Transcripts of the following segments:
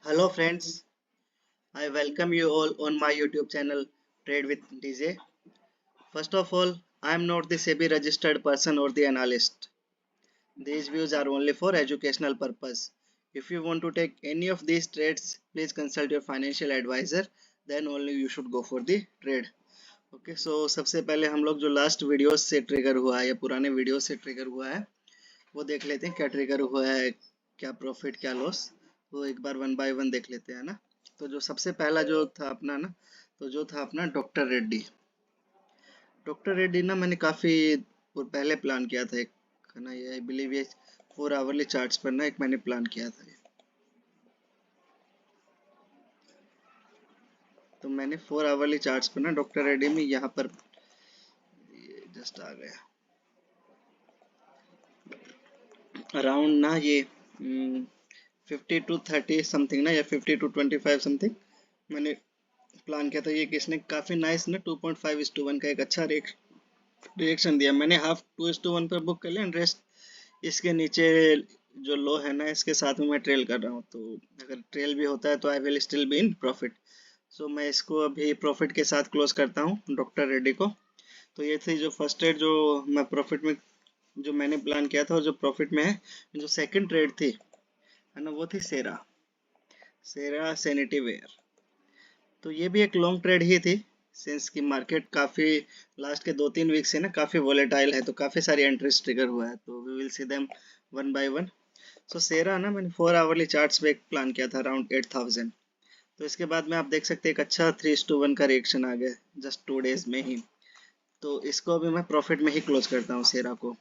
Hello friends, I welcome you all on my YouTube channel Trade with DJ. First of all, I am not the SEBI registered person or the analyst. These views are only for educational purpose. If you want to take any of these trades, please consult your financial advisor. Then only you should go for the trade. Okay, so सबसे पहले हम लोग जो last videos से trigger हुआ है या पुराने वीडियो से ट्रिगर हुआ है वो देख लेते हैं क्या ट्रिगर हुआ है, क्या प्रॉफिट क्या लॉस। वो एक बार वन बाय वन देख लेते हैं ना। तो जो सबसे पहला जो था अपना ना, तो जो था अपना डॉक्टर रेड्डी ना मैंने काफ़ी पहले प्लान किया था एक, है ना, ये आई बिलीव ये 4 आवरली चार्ट्स पर ना एक मैंने प्लान किया था। तो मैंने 4 आवरली चार्ट्स पर ना डॉक्टर रेड्डी में यहाँ पर जस्ट आ गया अराउंड ना ये 50 to 30 समथिंग ना, या 50 to 25 समथिंग मैंने प्लान किया था। ये किसने काफ़ी नाइस ना 2.5:1 का एक अच्छा रिएक्शन दिया। मैंने हाफ 2:1 पर बुक कर लिया एंड रेस्ट इसके नीचे जो लो है ना इसके साथ में मैं ट्रेल कर रहा हूँ। तो अगर ट्रेल भी होता है तो I will still be in profit. So मैं इसको अभी प्रॉफिट के साथ क्लोज करता हूँ डॉक्टर रेड्डी को। तो ये थी जो फर्स्ट ट्रेड जो मैं प्रॉफिट में जो मैंने प्लान किया था और जो प्रॉफिट में है। जो सेकंड ट्रेड थी है ना वो थी सेरा सेरा सैनिटरी वेयर। तो ये भी एक लॉन्ग ट्रेड ही थी सिंस की मार्केट काफ़ी लास्ट के 2-3 वीक से ना काफ़ी वोलेटाइल है, तो काफ़ी सारी एंट्रीज ट्रिगर हुआ है। तो we will see them one by one. So सेरा ना मैंने 4 आवरली चार्ट्स पे एक प्लान किया था अराउंड 8,000। तो इसके बाद में आप देख सकते हैं एक अच्छा 3:1 का रिएक्शन आ गया जस्ट 2 डेज में ही। तो इसको अभी मैं प्रॉफिट में ही क्लोज करता हूँ सेरा को।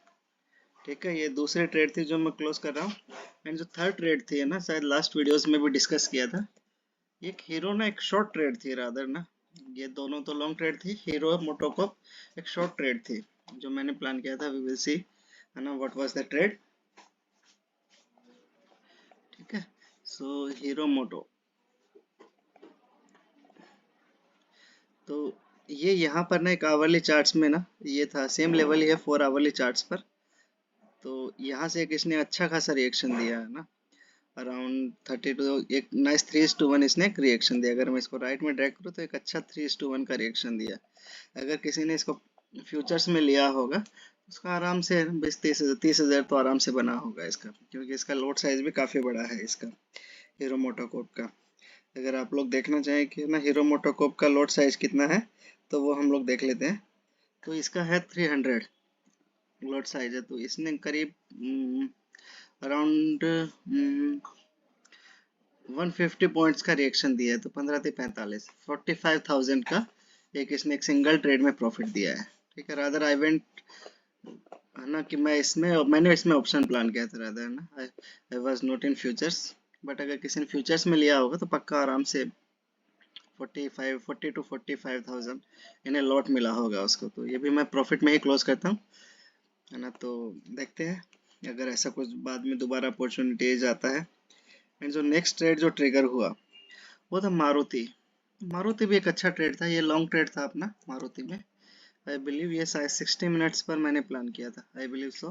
ठीक है, ये दूसरी ट्रेड थी जो मैं क्लोज कर रहा हूँ। एंड जो थर्ड ट्रेड थी है ना, शायद लास्ट वीडियोस में भी डिस्कस किया था। एक हीरो ना एक शॉर्ट ट्रेड थी रादर ना। ये दोनों तो लॉन्ग ट्रेड थी, हीरो मोटोकॉप एक शॉर्ट ट्रेड थी जो मैंने प्लान किया था। वी विल सी है ना व्हाट वाज द ट्रेड। ठीक है, सो हीरो मोटो। तो ये यहाँ पर ना एक आवरली चार्ट्स में ना ये था सेम लेवल ही है 4 आवरली चार्ट्स पर। तो यहाँ से एक इसने अच्छा खासा रिएक्शन दिया है ना अराउंड 32, एक नाइस 3:1 इसने एक रिएक्शन दिया। अगर मैं इसको राइट में ड्रैग करूँ तो एक अच्छा 3:1 का रिएक्शन दिया। अगर किसी ने इसको फ्यूचर्स में लिया होगा उसका आराम से 20-30 हज़ार तो आराम से बना होगा इसका, क्योंकि इसका लोड साइज भी काफ़ी बड़ा है इसका हीरो मोटोकॉप का। अगर आप लोग देखना चाहें कि ना हीरो मोटोकॉप का लोड साइज कितना है तो वो हम लोग देख लेते हैं। तो इसका है 300 लोड साइज है। तो इसने करीब अराउंड 150 पॉइंट्स का रिएक्शन दिया है। तो 15 से 45 45,000 का एक इसने एक सिंगल ट्रेड में प्रॉफिट दिया है। ठीक है, रादर आई वेंट है ना कि मैंने इसमें ऑप्शन प्लान किया था रादर ना, I was not in futures. But अगर किसी ने फ्यूचर्स में लिया होगा तो पक्का आराम से 40 to 45,000 इन्हें लॉट मिला होगा उसको। तो ये भी मैं प्रॉफिट में ही क्लोज करता हूँ, है ना। तो देखते हैं अगर ऐसा कुछ बाद में दोबारा अपॉर्चुनिटीज आता है। एंड जो नेक्स्ट ट्रेड जो ट्रिगर हुआ वो था मारुति। मारुति भी एक अच्छा ट्रेड था, ये लॉन्ग ट्रेड था अपना मारुति में। आई बिलीव ये शायद 60 मिनट्स पर मैंने प्लान किया था, आई बिलीव सो।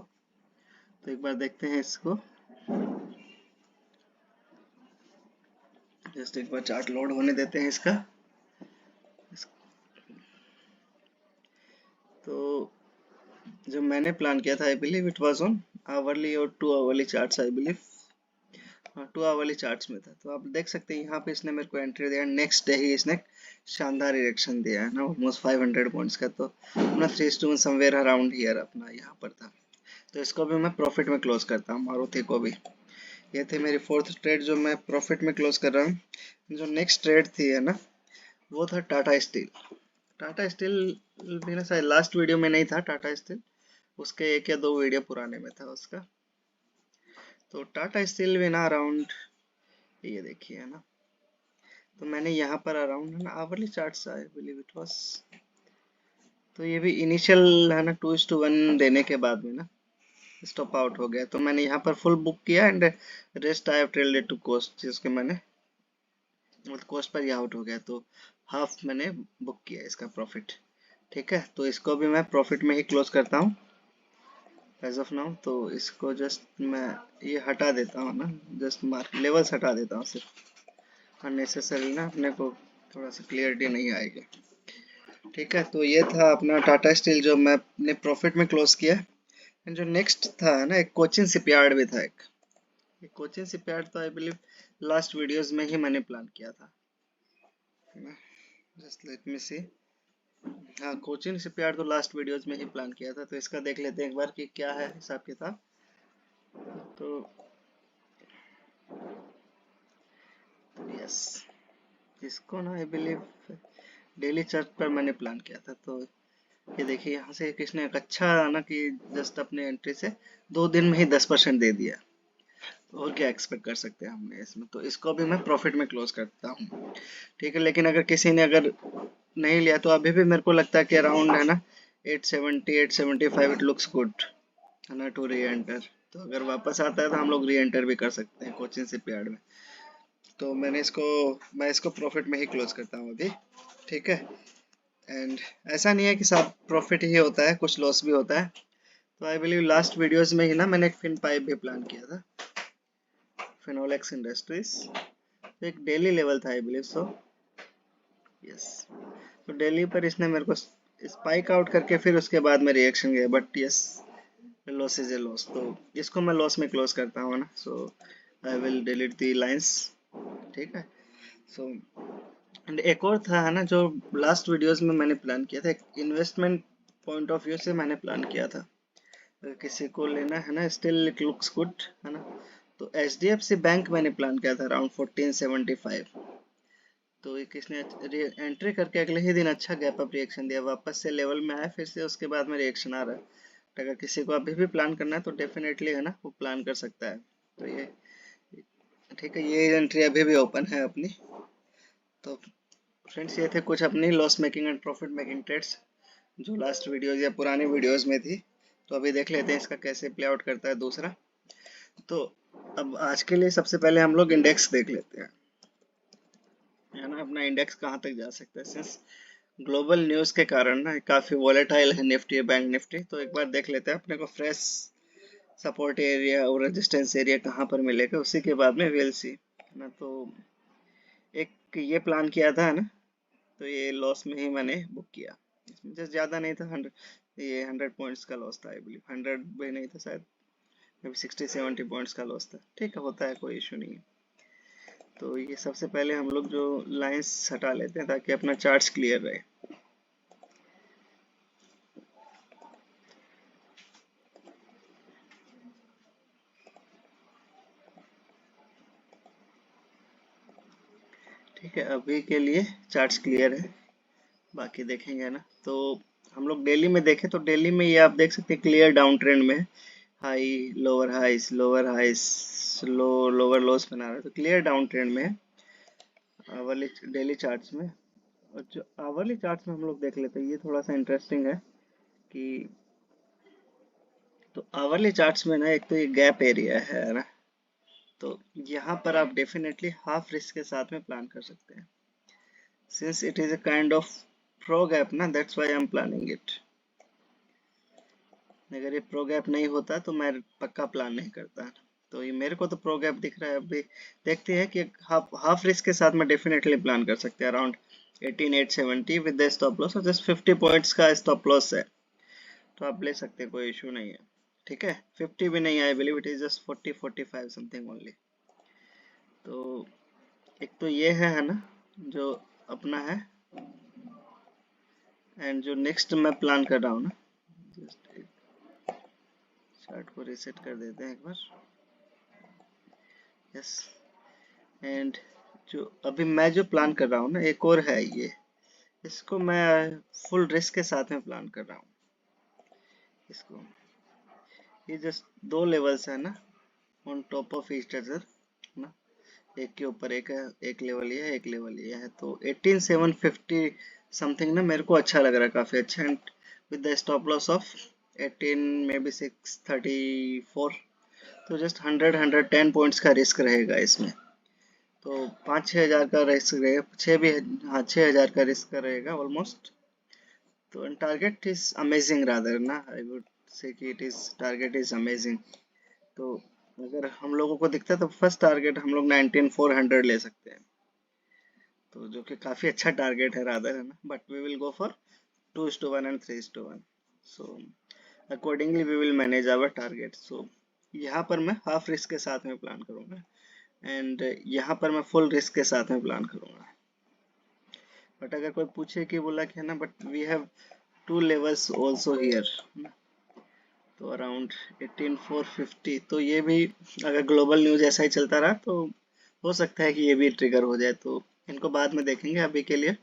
तो एक बार देखते हैं इसको, जस्ट एक बार चार्ट लोड होने देते हैं इसका। तो जो मैंने प्लान किया था I believe it was on hourly और 2 आवरली चार्ट्स, आई बिलीव हाँ 2 आवरली चार्ट्स में था। तो आप देख सकते हैं यहाँ पे इसने मेरे को एंट्री दिया, नेक्स्ट डे ही इसने शानदार रिएक्शन दिया है ना ऑलमोस्ट 500 पॉइंट्स का। तो अपना 3:1 समवेयर अराउंड हियर अपना यहाँ पर था। तो इसको भी मैं प्रॉफिट में क्लोज करता हूँ मारुति को भी। ये थी मेरी फोर्थ ट्रेड जो मैं प्रॉफिट में क्लोज कर रहा हूँ। जो नेक्स्ट ट्रेड थी है ना वो था टाटा स्टील। टाटा स्टील भी ना शायद लास्ट वीडियो में नहीं था टाटा स्टील, उसके 1 या 2 वीडियो पुराने में था उसका। तो टाटा स्टील भी ना अराउंड ये देखिए है ना, तो मैंने यहाँ पर अराउंड है ना hourly chart I believe it was. तो ये भी इनिशियल है ना 2:1 देने के बाद में ना स्टॉप आउट हो गया। तो मैंने यहाँ पर फुल बुक किया and rest I have trailed to cost, जिसके मैंने मतलब कोस्ट पर ही आउट हो गया। तो हाफ मैंने बुक किया इसका प्रॉफिट। ठीक है, तो इसको भी मैं प्रॉफिट में ही क्लोज करता हूँ एज ऑफ नाउ। तो इसको जस्ट मैं ये हटा देता हूँ ना, जस्ट मार्क लेवल्स हटा देता हूँ सिर्फ। अननेसेसरी ना अपने को थोड़ा सा क्लियरिटी नहीं आएगी। ठीक है, तो ये था अपना टाटा स्टील जो मैंने प्रॉफिट में क्लोज किया। एंड जो नेक्स्ट था ना, एक कोचिन शिपयार्ड भी था एक। ये कोचिन शिपयार्ड तो आई बिलीव लास्ट वीडियोस में ही मैंने प्लान किया था। जस्ट लेट मी सी। हाँ, कोचिन शिपयार्ड तो लास्ट वीडियोस में ही प्लान किया था, तो इसका देख लेते हैं एक बार कि क्या है हिसाब किताब। तो यस, इसको ना आई बिलीव डेली चार्ट पर मैंने प्लान किया था। तो ये देखिए यहाँ से किसने एक अच्छा ना कि जस्ट अपने एंट्री से 2 दिन में ही 10% दे दिया। तो और क्या एक्सपेक्ट कर सकते हैं हमने इसमें। तो इसको भी मैं प्रॉफिट में क्लोज करता हूँ। ठीक है, लेकिन अगर किसी ने अगर नहीं लिया तो अभी भी मेरे को लगता है कि अराउंड है ना 870 875 इट लुक्स गुड है ना टू री एंटर। तो अगर वापस आता है तो हम लोग री एंटर भी कर सकते हैं कोचिन शिपयार्ड में। तो मैं इसको प्रॉफिट में ही क्लोज करता हूँ अभी। ठीक है, एंड ऐसा नहीं है कि सब प्रॉफिट ही होता है, कुछ लॉस भी होता है। तो आई बिलीव लास्ट वीडियोस में ही ना मैंने एक फिन पाइप भी प्लान किया था, फिनोलेक्स इंडस्ट्रीज। तो एक डेली लेवल था आई बिलीव सो। यस, तो डेली पर इसने मेरे को स्पाइक आउट करके फिर उसके बाद में रिएक्शन गया, but yes loss is a loss. तो इसको मैं लॉस में क्लोज करता हूँ ना। So I will delete the lines. ठीक है, सो एंड एक और था है ना जो लास्ट वीडियोस में मैंने प्लान किया था, एक इन्वेस्टमेंट पॉइंट ऑफ व्यू से मैंने प्लान किया था। अगर किसी को लेना है ना, स्टिल इट लुक्स गुड है ना। तो HDFC बैंक मैंने प्लान किया था अराउंड 1475। तो ये किसने एंट्री करके अगले ही दिन अच्छा गैप अप रिएक्शन दिया, वापस से लेवल में आया, फिर से उसके बाद में रिएक्शन आ रहा है। तो अगर किसी को अभी भी प्लान करना है तो डेफिनेटली है ना वो प्लान कर सकता है। तो ये ठीक है, ये एंट्री अभी भी ओपन है अपनी। तो फ्रेंड्स, ये थे कुछ अपनी loss making and profit making trades जो लास्ट वीडियोस या पुरानी वीडियोस में थी। तो अभी देख लेते हैं इसका कैसे प्ले आउट करता है दूसरा। तो अब आज के लिए सबसे पहले हम लोग इंडेक्स देख लेते हैं, है ना अपना इंडेक्स कहाँ तक जा सकता है। सिंस ग्लोबल न्यूज के कारण ना काफी वॉलेटाइल है निफ्टी बैंक निफ्टी। तो एक बार देख लेते हैं अपने को फ्रेश सपोर्ट एरिया और रेजिस्टेंस एरिया कहाँ पर मिलेगा, उसी के बाद में विल सी ना। तो एक ये प्लान किया था ना, तो ये लॉस में ही मैंने बुक किया। इसमें जस्ट ज़्यादा नहीं था, 100 पॉइंट्स का लॉस था आई बिलीव। 100 भी नहीं था शायद, मे बी 60-70 पॉइंट्स का लॉस था। ठीक है, होता है, कोई इशू नहीं है। तो ये सबसे पहले हम लोग जो लाइंस हटा लेते हैं ताकि अपना चार्ट्स क्लियर रहे। ठीक है, अभी के लिए चार्ट्स क्लियर है, बाकी देखेंगे ना। तो हम लोग डेली में देखें तो डेली में ये आप देख सकते हैं क्लियर डाउन ट्रेंड में, high lower highs low lower loss बना रहा है। तो क्लियर डाउन ट्रेंड में है आवरली डेली चार्ट्स में। और जो आवरली चार्ट्स में हम लोग देख लेते हैं, ये थोड़ा सा इंटरेस्टिंग है कि तो आवरली चार्ट्स में ना एक तो ये गैप एरिया है ना। तो यहाँ पर आप डेफिनेटली हाफ रिस्क के साथ में प्लान कर सकते हैं। Since it is a kind of pro gap ना, that's why I am planning it. अगर ये प्रो गैप नहीं होता तो मैं पक्का प्लान नहीं करता। तो ये मेरे को तो प्रो गैप दिख रहा है। अभी देखते हैं कि हाफ रिस्क के साथ में डेफिनेटली प्लान कर सकते हैं around 18870 with the stop loss, और जस्ट 50 पॉइंट्स का स्टॉप लॉस है। तो आप ले सकते हैं, कोई इशू नहीं है। ठीक है, 50 भी नहीं है, I believe it is just 40-45 something only. तो एक तो ये है ना जो अपना है। एंड जो नेक्स्ट मैं प्लान कर रहा हूँ ना, जस्ट चार्ट को रीसेट कर देते हैं एक बार। यस, एंड जो अभी मैं जो प्लान कर रहा हूँ ना, एक और है ये। इसको मैं फुल रिस्क के साथ में प्लान कर रहा हूँ। इसको ये जस्ट 2 लेवल्स है ना on top of each other ना। एक के ऊपर एक है, एक लेवल ये है, एक लेवल ये है। तो 18750 समथिंग ना मेरे को अच्छा लग रहा है, काफी अच्छा। And with the stop loss of 18 may be 634। तो जस्ट 110 पॉइंट्स का रिस्क रहेगा इसमें। तो 5-6 हज़ार का रिस्क रहेगा, छः भी, हाँ 6 हज़ार का रिस्क रहेगा ऑलमोस्ट। तो टारगेट इज अमेजिंग रादर ना, आई वुड से कि it is target is amazing. तो अगर हम लोगों को दिखता है तो फर्स्ट टारगेट हम लोग 19400 ले सकते हैं। तो जो कि काफी अच्छा टारगेट है रादर, है ना, but we will go for 2:1 and 3:1. So accordingly we will manage our target. So यहाँ पर मैं हाफ रिस्क के साथ में प्लान करूंगा एंड यहाँ पर मैं फुल रिस्क के साथ में प्लान करूंगा. बट अगर कोई पूछे कि बोला कि है ना, but we have two levels also here, तो अराउंड 18,450, तो ये भी अगर ग्लोबल न्यूज ऐसा ही चलता रहा तो हो सकता है कि ये भी ट्रिगर हो जाए. तो इनको बाद में देखेंगे, अभी के लिए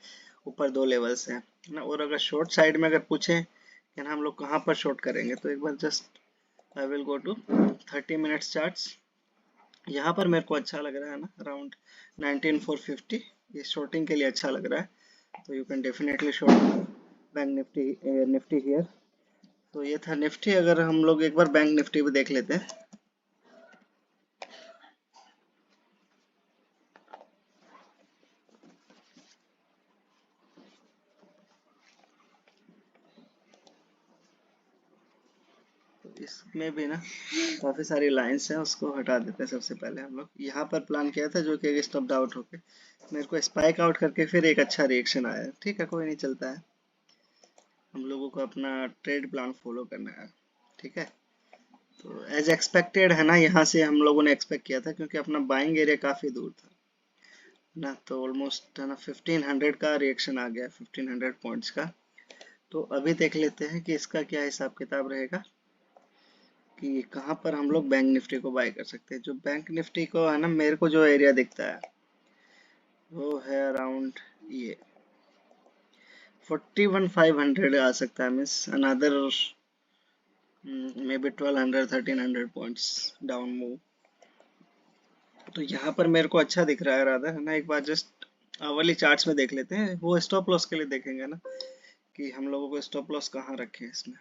ऊपर दो लेवल्स हैं ना. और अगर शॉर्ट साइड में अगर पूछें कि ना हम लोग कहाँ पर शॉर्ट करेंगे, तो एक बार just I will go to 30 minutes charts. यहाँ पर मेरे को अच्छा लग रहा है ना, अराउंड 19,450, ये शॉर्टिंग के लिए अच्छा लग रहा है. तो you can definitely short bank Nifty, Nifty here. तो ये था निफ्टी. अगर हम लोग एक बार बैंक निफ्टी भी देख लेते हैं. तो इसमें भी ना काफी सारी लाइंस हैं, उसको हटा देते हैं. सबसे पहले हम लोग यहाँ पर प्लान किया था जो कि एक स्टॉप आउट होके मेरे को स्पाइक आउट करके फिर एक अच्छा रिएक्शन आया. ठीक है, कोई नहीं, चलता है. हम लोगों को अपना ट्रेड प्लान फॉलो करना है. ठीक है, तो एज एक्सपेक्टेड है ना, यहाँ से हम लोगों ने एक्सपेक्ट किया था क्योंकि अपना बाइंग एरिया काफी दूर था ना. तो ऑलमोस्ट है ना 1500 का रिएक्शन आ गया, 1500 पॉइंट्स का. तो अभी देख लेते हैं कि इसका क्या हिसाब किताब रहेगा, कि कहाँ पर हम लोग बैंक निफ्टी को बाय कर सकते हैं. जो बैंक निफ्टी को है ना, मेरे को जो एरिया दिखता है वो है अराउंड ये 41,500 आ सकता है. Means another may be 1200 1300 points down move. तो यहाँ पर मेरे को अच्छा दिख रहा है राधा, है ना. एक बार जस्ट आवरली चार्ट्स में देख लेते हैं, वो स्टॉप लॉस के लिए देखेंगे ना कि हम लोगों को स्टॉप लॉस कहाँ रखे हैं इसमें.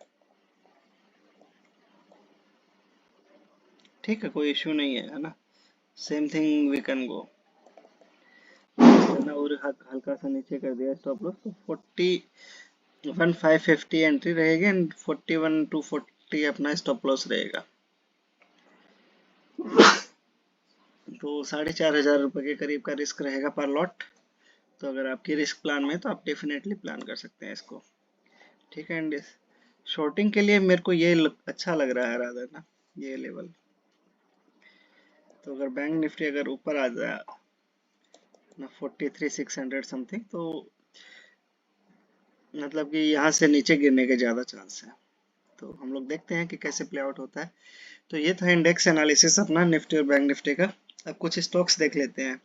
ठीक है, कोई इश्यू नहीं है ना. Same thing we can go, है ना. और हल्का सा नीचे कर दिया स्टॉप लॉस. तो 41,550 एंट्री रहेगी एंड 41,240 अपना स्टॉप लॉस रहेगा. तो 4,500 के करीब का रिस्क रहेगा पर लॉट. तो अगर आपकी रिस्क प्लान में है तो आप डेफिनेटली प्लान कर सकते हैं इसको. ठीक है, एंड शॉर्टिंग के लिए मेरे को ये अच्छा लग रहा है रादर ना, ये लेवल. तो अगर बैंक निफ्टी अगर ऊपर आ जाए ना 43,600 समथिंग, तो मतलब कि यहाँ से नीचे गिरने के ज़्यादा चांस है. तो हम लोग देखते हैं कि कैसे प्ले आउट होता है. तो ये था इंडेक्स एनालिसिस अपना निफ्टी और बैंक निफ्टी का. अब कुछ स्टॉक्स देख लेते हैं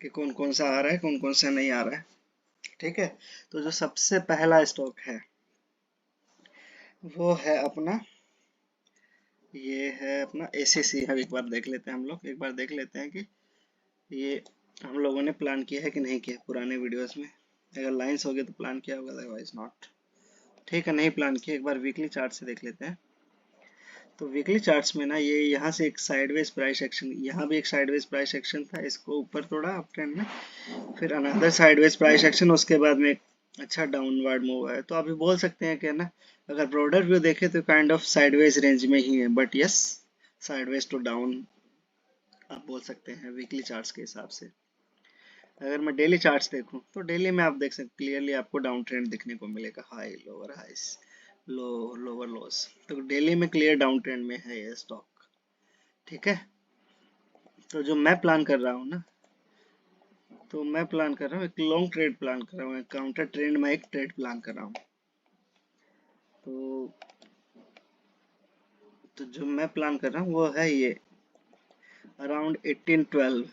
कि कौन कौन सा आ रहा है, कौन कौन सा नहीं आ रहा है. ठीक है, तो जो सबसे पहला स्टॉक है वो है अपना, ये है अपना एसीसी. अब एक बार देख लेते हैं, हम लोग एक बार देख लेते हैं कि ये हम लोगों ने प्लान किया है कि नहीं किया पुराने वीडियोस में. अगर लाइंस हो गए तो प्लान किया होगा, अदरवाइज नॉट. ठीक है, नहीं प्लान किया. एक बार वीकली चार्ट से देख लेते हैं. तो वीकली चार्ट्स में ना ये यहाँ से एक साइडवेज प्राइस एक्शन, यहाँ भी एक साइडवेज प्राइस एक्शन था, इसको ऊपर तोड़ा अप ट्रेंड में, फिर अनदर साइडवेज प्राइस एक्शन, उसके बाद में एक अच्छा डाउनवर्ड मूव है. तो अभी बोल सकते हैं कि ना, अगर ब्रॉडर व्यू देखें तो काइंड ऑफ साइडवेज रेंज में ही है, but yes, sideways to down आप बोल सकते हैं वीकली चार्ट्स के हिसाब से. अगर मैं डेली चार्ट्स देखूं तो डेली में आप देख सकते क्लियरली आपको डाउन ट्रेंड दिखने को मिलेगा. High lower highs, low lower lows. तो डेली में क्लियर डाउन ट्रेंड में है ये स्टॉक. ठीक है, तो जो मैं प्लान कर रहा हूँ ना, तो मैं प्लान कर रहा हूँ एक लॉन्ग ट्रेड प्लान कर रहा हूँ, काउंटर ट्रेंड में एक ट्रेड प्लान कर रहा हूँ. तो जो मैं प्लान कर रहा हूँ वो है ये अराउंड 1812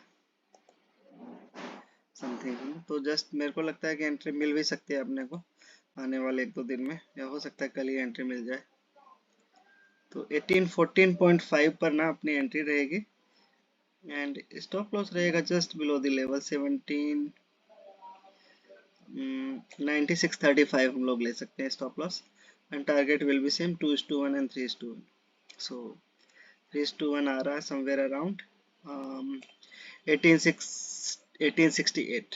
समथिंग. तो जस्ट मेरे को लगता है कि एंट्री मिल भी सकती है अपने को आने वाले एक दो दिन में, या हो सकता है कल ही एंट्री मिल जाए. तो 1814.5 पर ना अपनी एंट्री रहेगी एंड स्टॉप लॉस रहेगा जस्ट बिलो द लेवल 9635 हम लोग ले सकते हैं stop loss. And target will be same 2:1 and 3:1. सो 3:1 आ रहा है समवेयर अराउंड 1868.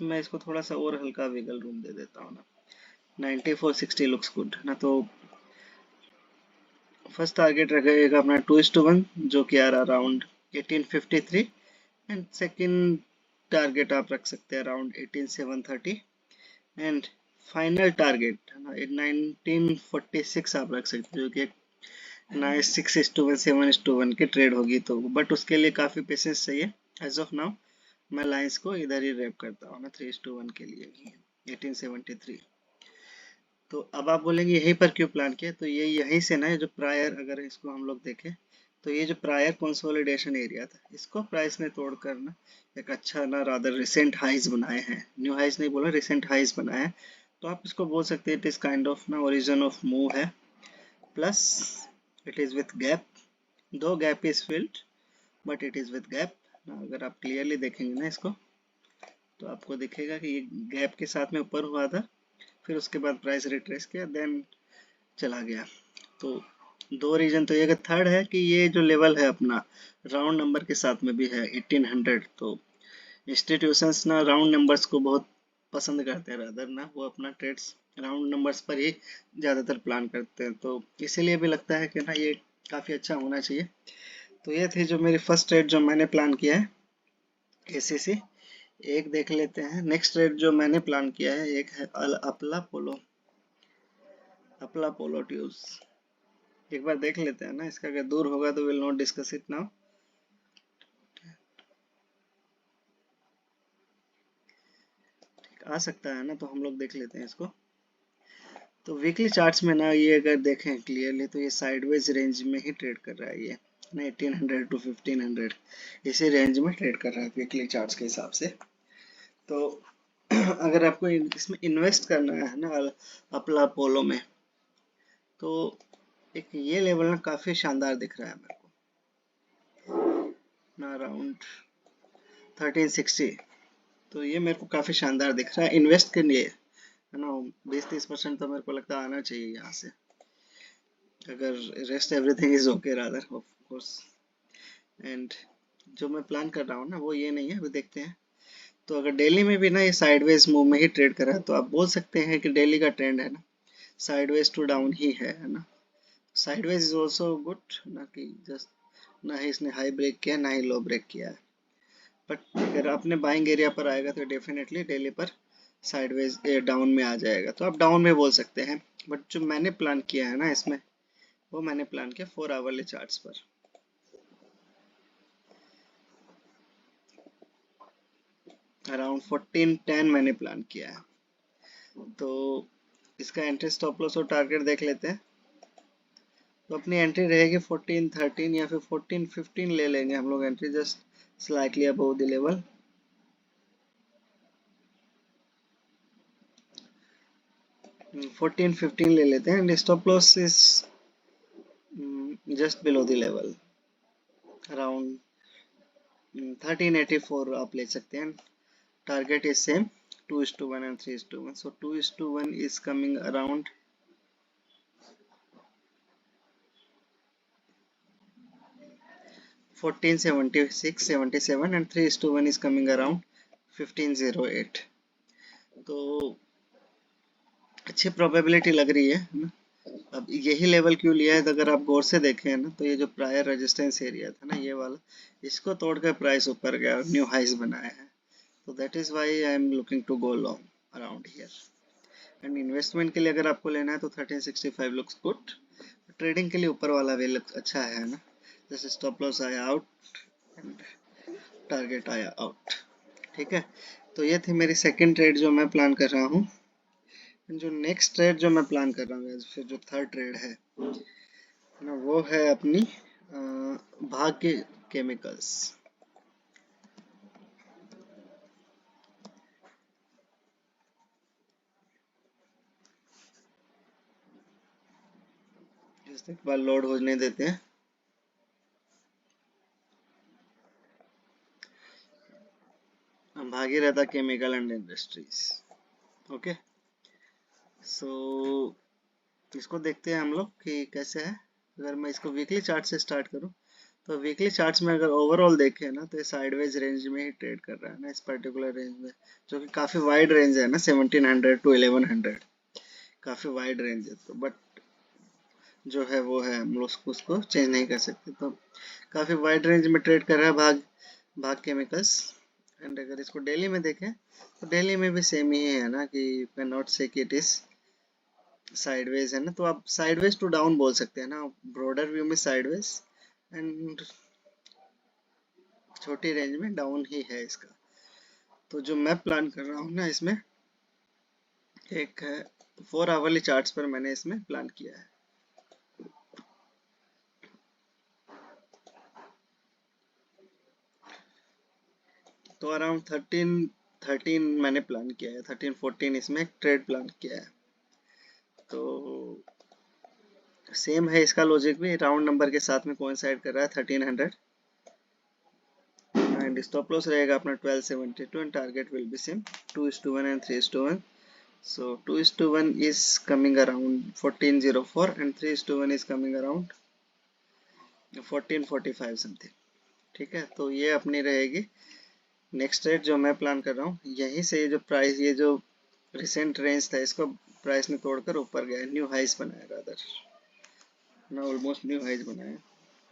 मैं इसको थोड़ा सा और हल्का विगल रूम दे देता हूँ ना. 9460 लुक्स गुड ना. तो फर्स्ट टारगेट रहेगा अपना 2:1 जो कि आ रहा अराउंड 1853 एंड सेकंड टारगेट आप रख सकते हैं अराउंड 18730 एंड फाइनल टारगेट 1946 आप रख सकते हो, जो कि ना 6:1 7:1 की ट्रेड होगी। तो बट उसके लिए काफ़ी पेशेंस चाहिए। एज ऑफ नाउ मैं लाइंस को इधर ही रैप करता हूँ ना 3:1 के लिए ही 1873। तो अब आप बोलेंगे यहीं पर क्यों प्लान किया, तो ये यहीं से ना जो प्रायर, अगर इसको हम लोग देखें तो ये जो प्रायर कंसोलिडेशन एरिया था, इसको प्राइस ने तोड़कर ना एक अच्छा ना रादर रिसेंट हाइज बनाए हैं। न्यू हाइज नहीं बोला, रिसेंट हाइज बनाए हैं। तो आप इसको बोल सकते हैं इट इज काइंड ऑफ ना ओरिजिन ऑफ मूव है, plus it is with gap, though gap is filled but it is with gap. अगर आप क्लियरली देखेंगे ना इसको तो आपको दिखेगा कि ये गैप के साथ में ऊपर हुआ था, फिर उसके बाद प्राइस रिट्रेस किया, देन चला गया। तो दो रीजन तो ये थर्ड है कि ये जो लेवल है अपना राउंड नंबर के साथ में भी है 1800। तो इंस्टीट्यूशंस ना राउंड नंबर्स को बहुत पसंद करते हैं, रादर ना वो अपना ट्रेड्स राउंड नंबर्स पर ही ज़्यादातर प्लान करते हैं। तो इसीलिए भी लगता है कि ना ये काफ़ी अच्छा होना चाहिए। तो ये थी जो मेरी फर्स्ट ट्रेड जो मैंने प्लान किया है एसीसी। एक देख लेते हैं नेक्स्ट ट्रेड जो मैंने प्लान किया है, एक है अपला पोलो, अपला पोलो ट्यूब्स। एक बार देख लेते हैं ना इसका, अगर दूर होगा तो will not discuss it now. आ सकता है ना, तो हम लोग देख लेते हैं इसको। तो वीकली चार्ट्स में ना ये अगर देखें क्लियरली तो ये साइडवेज रेंज में ही ट्रेड कर रहा है, ये ना 1800 टू 1500 इसी रेंज में ट्रेड कर रहा है वीकली चार्ट्स के हिसाब से। तो अगर आपको इसमें इन्वेस्ट करना है ना अपला पोलो में, तो एक ये लेवल ना काफी शानदार दिख रहा है मेरे को ना, अराउंड 1360। तो ये मेरे को काफी शानदार दिख रहा है इन्वेस्ट के लिए, है ना। 20-30% तो मेरे को लगता है आना चाहिए यहाँ से, अगर rest everything is okay rather of course. And जो मैं प्लान कर रहा हूँ ना वो ये नहीं है, अभी देखते हैं। तो अगर डेली में भी ना ये साइडवेज मूव में ही ट्रेड कर रहा है, तो आप बोल सकते हैं कि डेली का ट्रेंड है ना साइडवेज टू डाउन ही है ना। साइडवेज इज ऑल्सो गुड, ना कि जस्ट ना ही इसने हाई ब्रेक किया ना ही लो ब्रेक किया है। बट अगर अपने बाइंग एरिया पर आएगा तो डेफिनेटली डेली पर साइडवेज डाउन में आ जाएगा, तो आप डाउन में बोल सकते हैं। बट जो मैंने प्लान किया है ना इसमें, वो मैंने प्लान किया 4 आवरली चार्ट्स पर। अराउंड 1410 मैंने प्लान किया है। तो इसका एंट्री स्टॉप लॉस और टारगेट देख लेते हैं। तो अपनी एंट्री रहेगी 1413 या फिर 1415 ले लेंगे हम लोग entry, just slightly above the level. 1415 ले लेते हैं and stop loss is just below the level around 1384 आप ले सकते हैं। Target is same 2:1 and 3:1, so 2:1 is coming around 1476-77 and 3:1 is coming around 1508। तो अच्छी प्रोबेबिलिटी लग रही है ना। अब यही लेवल क्यों लिया है, तो अगर आप गौर से देखें ना तो ये जो प्रायर रेजिस्टेंस एरिया था ना ये वाला, इसको तोड़कर प्राइस ऊपर गया और न्यू हाइज बनाया है। तो that is why I am looking to go long around here. And investment के लिए अगर आपको लेना है तो 1365 लुक्स गुड। ट्रेडिंग के लिए ऊपर वाला भी लुक अच्छा है ना। जैसे स्टॉप लॉस आया आउट एंड टारगेट आया आउट, ठीक है। तो ये थी मेरी सेकंड ट्रेड जो मैं प्लान कर रहा हूँ। जो नेक्स्ट ट्रेड जो मैं प्लान कर रहा हूँ, फिर जो थर्ड ट्रेड है ना, वो है अपनी भाग्य केमिकल्स। एक बार लोड होने देते हैं। भागीरथा केमिकल एंड इंडस्ट्रीज, ओके। सो इसको देखते हैं हम लोग कि कैसे है। अगर मैं इसको वीकली चार्ट से स्टार्ट करूं, तो वीकली चार्ट्स में अगर ओवरऑल देखें ना तो ये साइडवेज रेंज में ही ट्रेड कर रहा है ना, इस पर्टिकुलर रेंज में, जो कि काफ़ी वाइड रेंज है ना 1700 टू 1100, काफ़ी वाइड रेंज है। तो बट जो है वो है, हम लोग उसको चेंज नहीं कर सकते। तो काफ़ी वाइड रेंज में ट्रेड कर रहा है भाग केमिकल्स। एंड अगर इसको डेली में देखें तो डेली में भी सेम ही है ना, कि यू कैन नॉट से कि इट इज साइडवेज है ना, तो आप साइडवेज टू डाउन बोल सकते हैं ना, ब्रॉडर व्यू में साइडवेज एंड छोटी रेंज में डाउन ही है इसका। तो जो मैं प्लान कर रहा हूँ ना इसमें, एक 4 आवरली चार्ट्स पर मैंने इसमें प्लान किया है। तो अराउंड 13 मैंने प्लान किया है, 13-14 इसमें ट्रेड प्लान किया है। तो सेम है इसका लॉजिक भी, राउंड नंबर के साथ में कोइंसाइड कर रहा है 1300 एंड स्टॉप लॉस रहेगा अपना 1272 and target will be same 2:1 and 3:1। So 2:1 is coming around 1404 and 3:1 is coming around 1445 something. ठीक है, तो ये अपनी रहेगी नेक्स्ट रेट जो मैं प्लान कर रहा हूँ। यहीं से जो प्राइस, ये जो रिसेंट रेंज था, इसको प्राइस ने तोड़कर ऊपर गया, न्यू हाइस बनाया, रादर ना ऑलमोस्ट न्यू हाइस बनाया।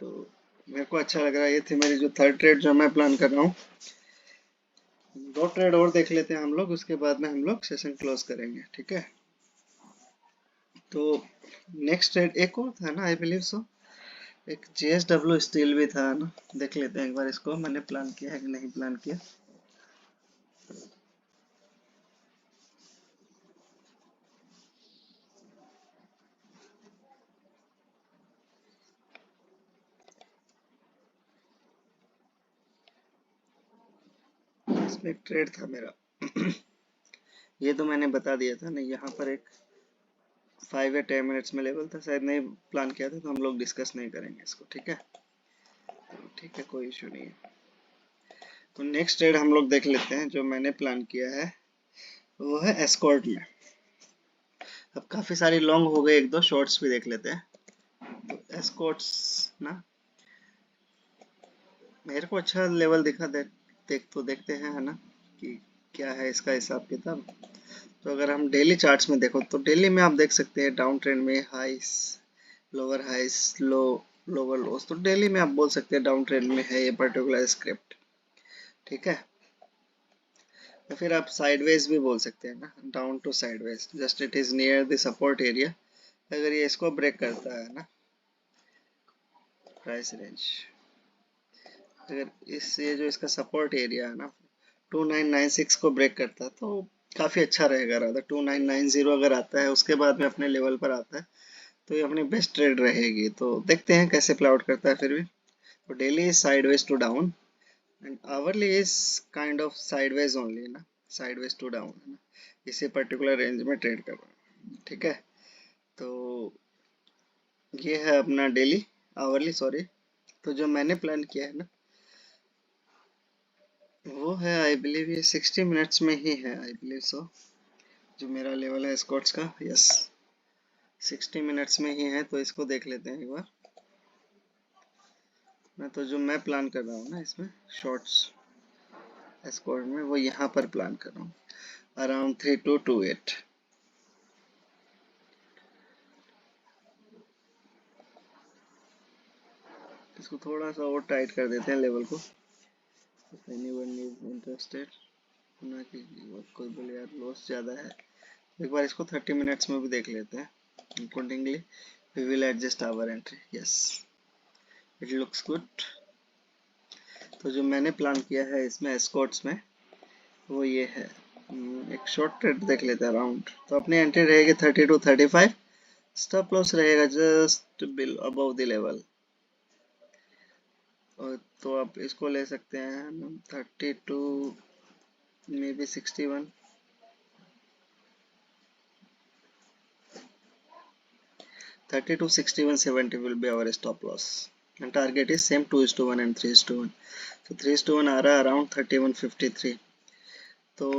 तो मेरे को अच्छा लग रहा है, ये थी मेरी जो थर्ड ट्रेड जो मैं प्लान कर रहा हूँ। 2 ट्रेड और देख लेते हैं हम लोग, उसके बाद में हम लोग सेशन क्लोज करेंगे। ठीक है, तो नेक्स्ट ट्रेड एक और था ना, आई बिलीव सो, एक JSW स्टील भी था ना, देख लेते हैं एक बार इसको मैंने प्लान किया है कि नहीं प्लान किया। इसमें एक ट्रेड था मेरा ये तो मैंने बता दिया था ना, यहाँ पर एक 5 या 10 मिनट्स में लेवल था, शायद नहीं प्लान किया था, तो हम लोग डिस्कस नहीं करेंगे इसको। ठीक है, ठीक है, कोई इशू नहीं है। तो नेक्स्ट ट्रेड हम लोग देख लेते हैं जो मैंने प्लान किया है, वो है एस्कॉर्ट में। अब काफी सारी लॉन्ग हो गए, एक दो शॉर्ट्स भी देख लेते हैं। तो एस्कॉर्ट्स ना मेरे को अच्छा लेवल दिखा, तो देखते हैं है ना कि क्या है इसका हिसाब किताब। तो अगर हम डेली चार्ट्स में देखो, तो डेली में आप देख सकते हैं डाउन ट्रेंड में हाइस, लोअर हाइस, लोअर लोस, तो डेली में आप बोल सकते हैं डाउन ट्रेंड में है ये पर्टिकुलर स्क्रिप्ट। ठीक है, या फिर आप साइडवेज भी बोल सकते हैं ना, down to sideways, just it is near the support area. अगर ये इसको ब्रेक करता है ना, प्राइस रेंज, अगर इस ये जो इसका सपोर्ट एरिया है ना 2996 को ब्रेक करता है, तो काफी अच्छा रहेगा। राधा 2990 अगर आता है, उसके बाद में अपने लेवल पर आता है, तो ये अपनी बेस्ट ट्रेड रहेगी। तो देखते हैं कैसे प्ले आउट करता है फिर भी। तो daily is sideways to down and hourly is kind of sideways only ना, साइडवेज टू डाउन है ना, इसी पर्टिकुलर रेंज में ट्रेड कर रहा हूँ। ठीक है, तो ये है अपना डेली, आवरली सॉरी। तो जो मैंने प्लान किया है ना, वो है आई बिलीव ये 60 मिनट्स में ही है, आई बिलीव सो। जो मेरा लेवल है स्कॉट्स का, यस 60 मिनट्स में ही है। तो इसको देख लेते हैं एक बार ना। तो जो मैं प्लान कर रहा हूँ ना इसमें शॉर्ट्स स्क्वाड में, वो यहाँ पर प्लान कर रहा हूँ अराउंड 3228। इसको थोड़ा सा और टाइट कर देते हैं लेवल को, एनीवन इज इंटरेस्टेड ना, कि कोई बोले यार लॉस ज़्यादा है। एक बार इसको 30 मिनट्स में भी देख लेते हैं। Accordingly we will adjust our entry. Yes, it looks good. तो जो मैंने प्लान किया है इसमें एस्कॉर्ट्स में, वो ये है। एक शॉर्ट ट्रेड देख लेते हैं अराउंड। तो अपनी एंट्री रहेगी 3235, स्टॉप लॉस रहेगा just bill above the level. और तो आप इसको ले सकते हैं 32 may be 61, 32 61 70 will be our stop loss and target is same 2:1 and 3:1। so 3:1 आ रहा है अराउंड 3153। तो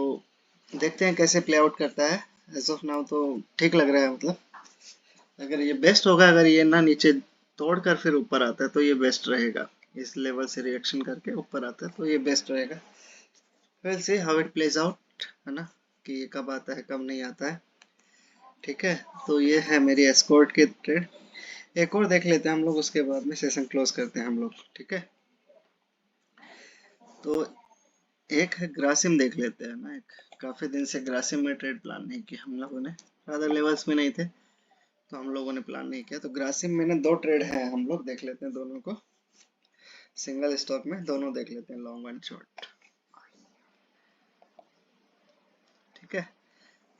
देखते हैं कैसे प्ले आउट करता है। एज ऑफ नाउ तो ठीक लग रहा है, मतलब अगर ये बेस्ट होगा, अगर ये ना नीचे तोड़कर फिर ऊपर आता है तो ये बेस्ट रहेगा। इस लेवल से रिएक्शन करके ऊपर आता है तो ये बेस्ट रहेगा। Well see how it plays out, है ना, कि ये कब आता है कब नहीं आता है। ठीक है, तो ये है मेरी एस्कॉर्ट की ट्रेड। एक और देख लेते हैं हम लोग, उसके बाद में सेशन क्लोज करते हैं हम लोग। ठीक है, तो एक है ग्रासिम, देख लेते हैं ना। एक काफी दिन से ग्रासिम में ट्रेड प्लान नहीं किया हम लोगों ने, ज्यादा लेवल्स में नहीं थे तो हम लोगों ने प्लान नहीं किया। तो ग्रासिम में ना 2 ट्रेड है, हम लोग देख लेते हैं दोनों को। सिंगल स्टॉक में दोनों देख लेते हैं, लॉन्ग एंड शॉर्ट। ठीक है,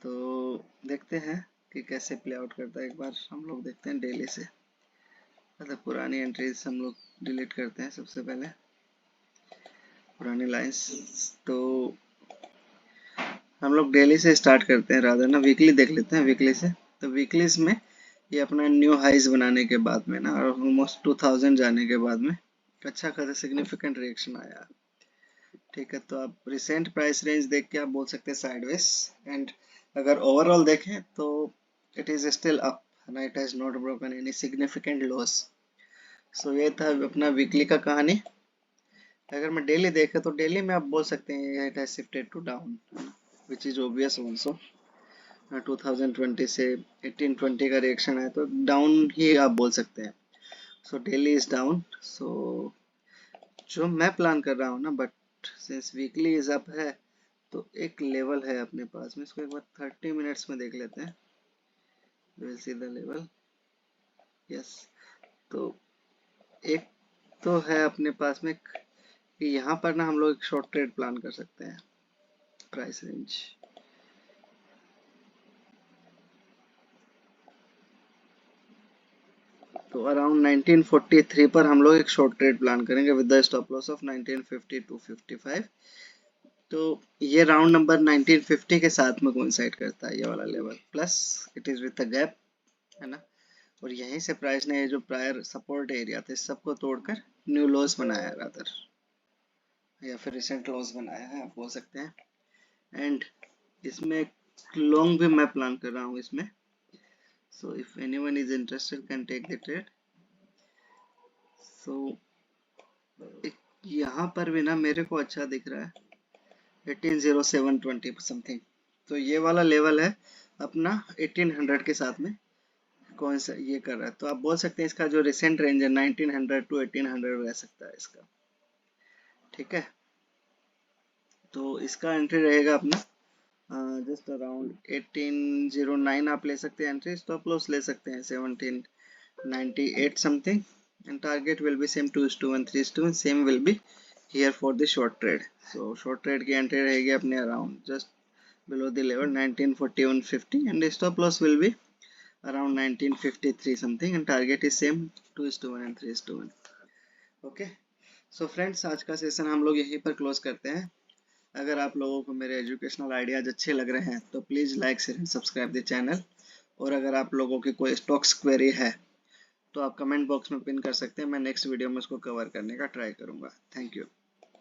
तो देखते हैं कि कैसे प्ले आउट करता है। एक बार हम लोग देखते हैं डेली से, मतलब पुरानी एंट्रीज हम लोग डिलीट करते हैं सबसे पहले, पुरानी लाइंस। तो हम लोग डेली से स्टार्ट करते हैं, रादर ना वीकली देख लेते हैं वीकली से। तो वीकलीज में ये अपना न्यू हाइज बनाने के बाद में ना, और ऑलमोस्ट 2000 जाने के बाद में अच्छा खासा सिग्निफिकेंट रिएक्शन आया। ठीक है, तो आप रिसेंट प्राइस रेंज देख के आप बोल सकते हैं साइडवेज, एंड अगर ओवरऑल देखें तो इट इज स्टिल अप ना, it has not broken any significant loss. सो ये था अपना वीकली का कहानी। अगर मैं डेली देखे तो डेली में आप बोल सकते हैं it has shifted to down, which is obvious also. 2020 से 1820 का रिएक्शन है तो डाउन ही आप बोल सकते हैं। So daily is down. So जो मैं प्लान कर रहा हूँ ना, but since weekly is up है तो एक लेवल है अपने पास में, इसको एक बार 30 मिनट्स में देख लेते हैं। Will see the level. Yes, तो एक तो है अपने पास में कि यहाँ पर ना हम लोग एक शॉर्ट ट्रेड प्लान कर सकते हैं। प्राइस रेंज तो अराउंड 1943 पर हम लोग एक शॉर्ट ट्रेड प्लान करेंगे with the stop loss of 1950 to 55। तो ये राउंड नंबर 1950 के साथ में कोइंसाइड करता है, ये वाला level, plus it is with the gap, है ना। और यहीं से प्राइस ने ये जो प्रायर सपोर्ट एरिया थे सबको तोड़कर न्यू लॉस बनाया रादर, या फिर रिसेंट लॉस बनाया है आप बोल सकते हैं। एंड इसमें लॉन्ग भी मैं प्लान कर रहा हूँ इसमें। So if anyone is interested can take the trade. So यहाँ पर भी ना मेरे को अच्छा दिख रहा है 180720 समथिंग। तो ये वाला लेवल है अपना 1800 के साथ में कौन सा ये कर रहा है। तो आप बोल सकते हैं इसका जो रिसेंट रेंज है 1900 टू 1800 रह सकता है इसका। ठीक है, तो इसका एंट्री रहेगा अपना जस्ट अराउंड 1809 आप ले सकते हैं एंट्री। स्टॉप लॉस ले सकते हैं 1798 something, and target will be same 2:1 3:1 same will be here for the short trade. So short trade की एंट्री रहेगी अपने around just below the level 1941.50, and the stop loss will be around 1953 something, and target is same 2:1 and 3:1। Okay, so friends आज का session हम लोग यहीं पर close करते हैं। अगर आप लोगों को मेरे एजुकेशनल आइडियाज अच्छे लग रहे हैं तो please like share and subscribe the channel. और अगर आप लोगों की कोई स्टॉक्स क्वेरी है तो आप कमेंट बॉक्स में पिन कर सकते हैं, मैं नेक्स्ट वीडियो में उसको कवर करने का ट्राई करूँगा। Thank you.